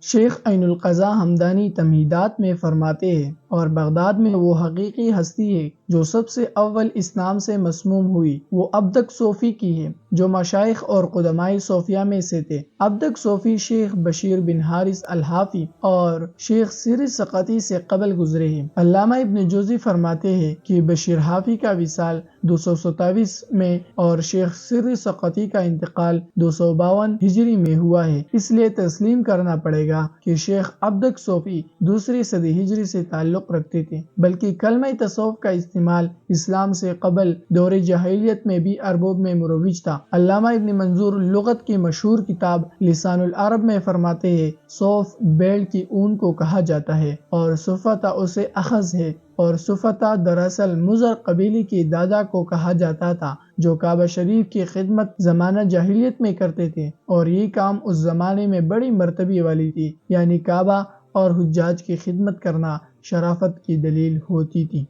شیخ عین القضا ہمدانی تمہیدات میں فرماتے ہیں، اور بغداد میں وہ حقیقی ہستی ہے جو سب سے اول اسلام سے مسموم ہوئی، وہ ابدک صوفی کی ہے جو مشائخ اور قدماء صوفیہ میں سے تھے۔ ابدک صوفی شیخ بشیر بن حارث الحافی اور شیخ سری سقطی سے قبل گزرے ہیں۔ علامہ ابن جوزی فرماتے ہیں کہ بشیر حافی کا وصال 227 میں اور شیخ سری سقطی کا انتقال 252 ہجری میں ہوا ہے، اس لیے تسلیم کرنا پڑے گا کہ شیخ ابدک صوفی دوسری صدی ہجری سے تعلق رکھتے تھے، بلکہ کلمہ تصوف کا استعمال اسلام سے قبل دور جاہلیت میں بھی عربوں میں مروج تھا۔ علامہ ابن منظور لغت کی مشہور کتاب لسان العرب میں فرماتے ہیں، صوف بیل کی اون کو کہا جاتا ہے اور صفتا اسے اخذ ہے، اور صفتا دراصل مضر قبیلے کے دادا کو کہا جاتا تھا جو کعبہ شریف کی خدمت زمانہ جاہلیت میں کرتے تھے، اور یہ کام اس زمانے میں بڑی مرتبے والی تھی، یعنی کعبہ اور حجاج کی خدمت کرنا شرافت کی دلیل ہوتی تھی۔